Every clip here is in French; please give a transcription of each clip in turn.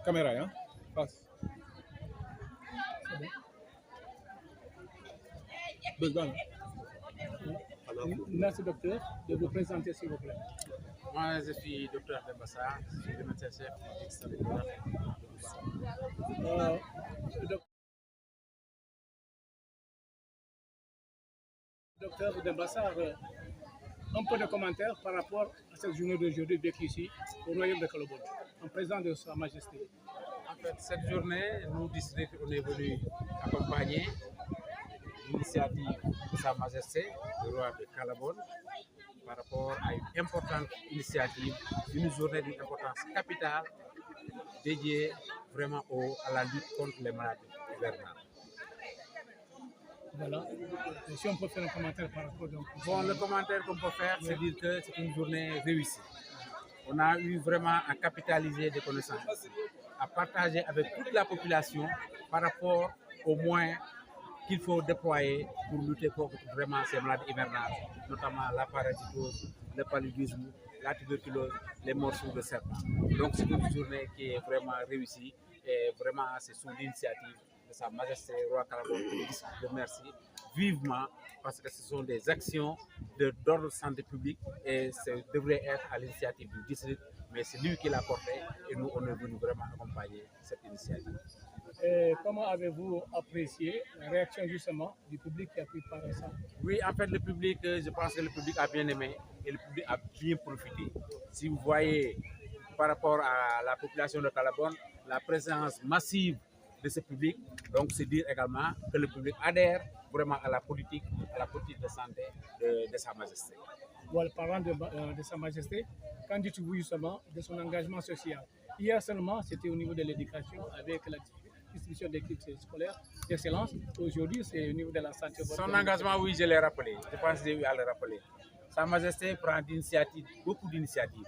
Caméra, hein? Passe. Besoin. Merci docteur de vous présenter s'il vous plaît. Moi, je suis docteur Dembassa, je suis le médecin-chef du district sanitaire. Docteur Dembassa, un peu de commentaires par rapport à cette journée d'aujourd'hui vécue ici au Royaume de Kalabon, en présence de Sa Majesté. En fait, cette journée, nous, district, on est venu accompagner l'initiative de Sa Majesté, le roi de Kalabon, par rapport à une importante initiative, une journée d'une importance capitale dédiée vraiment à la lutte contre les maladies hivernales. Voilà. Et si on peut faire un commentaire par rapport donc. Bon, le commentaire qu'on peut faire, c'est dire que c'est une journée réussie. On a eu vraiment à capitaliser des connaissances, à partager avec toute la population par rapport aux moyens qu'il faut déployer pour lutter contre vraiment ces maladies hivernales, notamment la parasitose, le paludisme, la tuberculose, les morsures de serpent. Donc c'est une journée qui est vraiment réussie et vraiment c'est sous l'initiative de Sa Majesté Roi Kalabon que je remercie vivement parce que ce sont des actions d'ordre de santé publique et ça devrait être à l'initiative du district, mais c'est lui qui l'a porté et nous on est venu vraiment accompagner cette initiative. Et comment avez-vous apprécié la réaction justement du public qui a pris part à ça? Oui, en fait, le public, je pense que le public a bien aimé et le public a bien profité. Si vous voyez par rapport à la population de Kalabon, la présence massive de ce public, donc c'est dire également que le public adhère vraiment à la politique de santé de Sa Majesté. Voilà, parlant de Sa Majesté, qu'en dites-vous justement de son engagement social? Hier seulement, c'était au niveau de l'éducation avec la distribution d'équipes scolaires d'excellence. Aujourd'hui, c'est au niveau de la santé. Son engagement, oui, je l'ai rappelé. Je pense que j'ai eu à le rappeler. Sa Majesté prend beaucoup d'initiatives.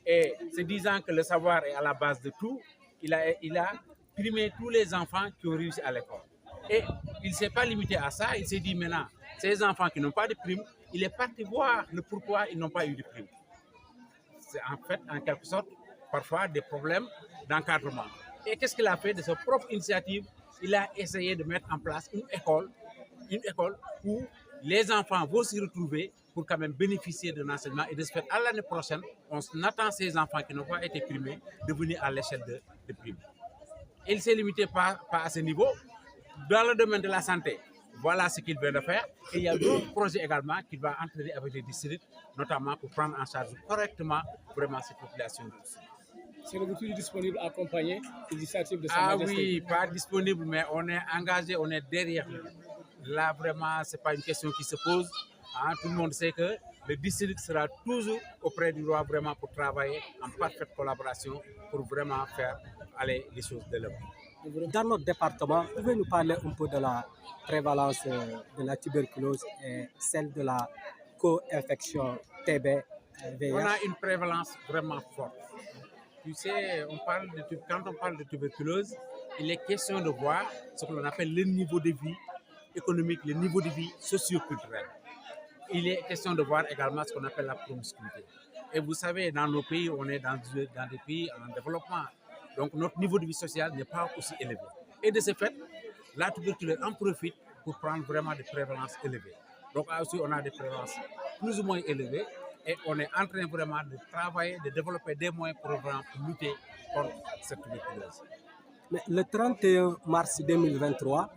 Et se disant que le savoir est à la base de tout, il a primé tous les enfants qui ont réussi à l'école. Et il ne s'est pas limité à ça, il s'est dit maintenant, ces enfants qui n'ont pas de prime, il est parti voir le pourquoi ils n'ont pas eu de prime. C'est en fait, en quelque sorte, parfois des problèmes d'encadrement. Et qu'est-ce qu'il a fait de sa propre initiative? Il a essayé de mettre en place une école où les enfants vont s'y retrouver pour quand même bénéficier d'un enseignement et de ce fait, à l'année prochaine, on attend ces enfants qui n'ont pas été primés de venir à l'échelle de prime. Il ne s'est limité pas à ce niveau. Dans le domaine de la santé, voilà ce qu'il vient de faire. Et il y a d'autres projets également qu'il va entraîner avec les districts, notamment pour prendre en charge correctement vraiment cette population. C'est le toujours disponible à accompagner l'initiative de Sa Majesté? Ah oui, pas disponible, mais on est engagé, on est derrière lui. Là, vraiment, ce n'est pas une question qui se pose. Hein, tout le monde sait que le district sera toujours auprès du roi vraiment pour travailler en parfaite collaboration pour vraiment faire aller les choses de l'homme. Dans notre département, pouvez-vous nous parler un peu de la prévalence de la tuberculose et celle de la co-infection TB? On a une prévalence vraiment forte. Tu sais, quand on parle de tuberculose, il est question de voir ce que l'on appelle le niveau de vie économique, le niveau de vie socio-culturel. Il est question de voir également ce qu'on appelle la promiscuité. Et vous savez, dans nos pays, on est dans des pays en développement. Donc notre niveau de vie social n'est pas aussi élevé. Et de ce fait, la tuberculose en profite pour prendre vraiment des prévalences élevées. Donc aussi, on a des prévalences plus ou moins élevées et on est en train vraiment de travailler, de développer des moyens pour lutter contre cette tuberculose. Mais le 31 mars 2023,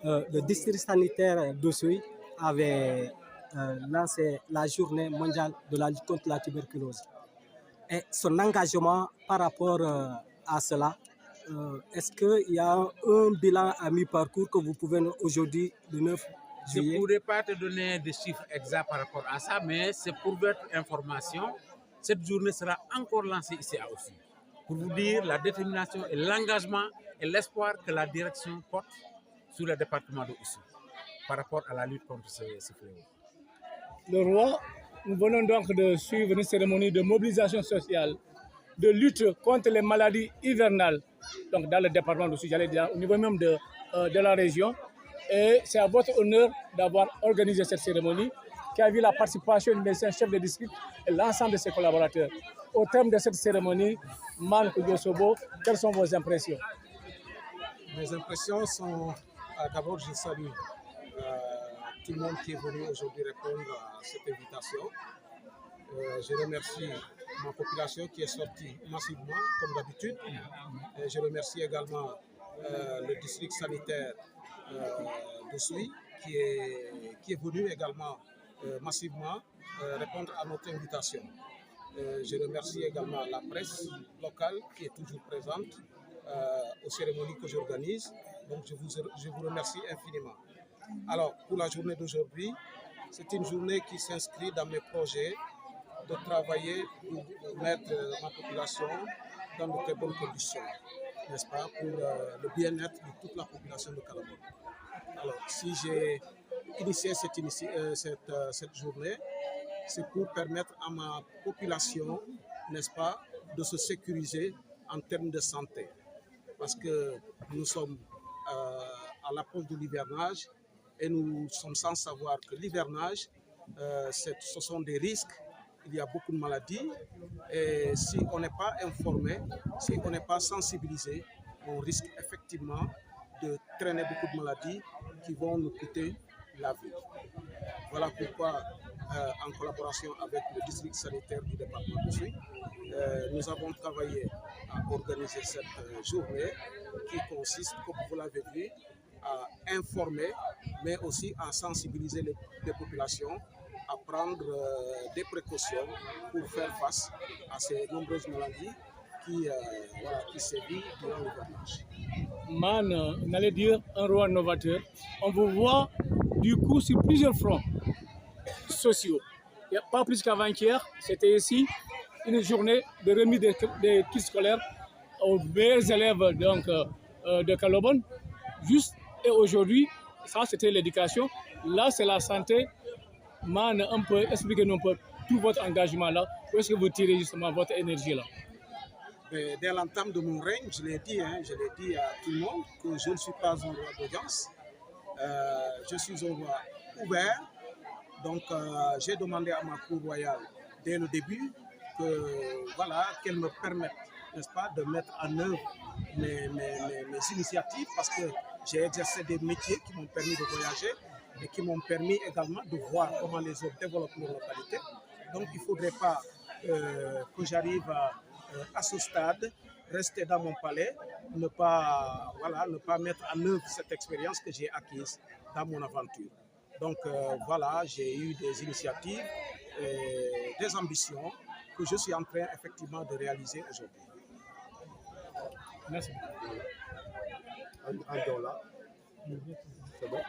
le district sanitaire d'Oussouye avait lancé la journée mondiale de la lutte contre la tuberculose. Et son engagement par rapport à cela, est-ce qu'il y a un bilan à mi-parcours que vous pouvez aujourd'hui, le 9 juillet? Je ne pourrais pas te donner des chiffres exacts par rapport à ça, mais c'est pour votre information. Cette journée sera encore lancée ici à Oussouye. Pour vous dire la détermination et l'engagement et l'espoir que la direction porte sur le département de Oussouye par rapport à la lutte contre ce fléau. Le roi, nous venons donc de suivre une cérémonie de mobilisation sociale, de lutte contre les maladies hivernales, donc dans le département d'Oussouye, j'allais dire au niveau même de la région. Et c'est à votre honneur d'avoir organisé cette cérémonie qui a vu la participation du médecin chef de district et l'ensemble de ses collaborateurs. au terme de cette cérémonie, Man Kudjosobo, quelles sont vos impressions? Mes impressions sont, d'abord je salue tout le monde qui est venu aujourd'hui répondre à cette invitation. Je remercie ma population qui est sortie massivement, comme d'habitude. Je remercie également le district sanitaire d'Oussouye qui est venu également massivement répondre à notre invitation. Je remercie également la presse locale qui est toujours présente aux cérémonies que j'organise. Donc je vous remercie infiniment. Alors pour la journée d'aujourd'hui, c'est une journée qui s'inscrit dans mes projets de travailler pour mettre ma population dans de très bonnes conditions, n'est-ce pas, pour le bien-être de toute la population de Calabon. Alors, si j'ai initié cette journée, c'est pour permettre à ma population, n'est-ce pas, de se sécuriser en termes de santé. Parce que nous sommes à l'approche de l'hivernage et nous sommes sans savoir que l'hivernage, ce sont des risques. Il y a beaucoup de maladies et si on n'est pas informé, si on n'est pas sensibilisé, on risque effectivement de traîner beaucoup de maladies qui vont nous coûter la vie. Voilà pourquoi, en collaboration avec le district sanitaire du département d'Oussouye, nous avons travaillé à organiser cette journée qui consiste, comme vous l'avez vu, à informer, mais aussi à sensibiliser les populations, à prendre des précautions pour faire face à ces nombreuses maladies qui sévissent durant l'hivernage. Man, on allait dire un roi novateur. On vous voit du coup sur plusieurs fronts sociaux. Il n'y a pas plus qu'avant-hier, c'était ici une journée de remise des kits scolaires aux meilleurs élèves donc, de Calabon. Juste et aujourd'hui, ça c'était l'éducation. Là, c'est la santé. Man, un peu, expliquez-nous un peu tout votre engagement là. Où est-ce que vous tirez justement votre énergie là? Dès l'entame de mon règne, je l'ai dit à tout le monde que je ne suis pas un roi d'audience. Je suis un roi ouvert. Donc, j'ai demandé à ma cour royale dès le début qu'elle me permette, n'est-ce pas, de mettre en œuvre mes initiatives parce que j'ai exercé des métiers qui m'ont permis de voyager et qui m'ont permis également de voir comment les autres développent leur localité. Donc, il ne faudrait pas que j'arrive à ce stade, rester dans mon palais, ne pas mettre en œuvre cette expérience que j'ai acquise dans mon aventure. Donc j'ai eu des initiatives, des ambitions que je suis en train effectivement de réaliser aujourd'hui. Merci. C'est bon,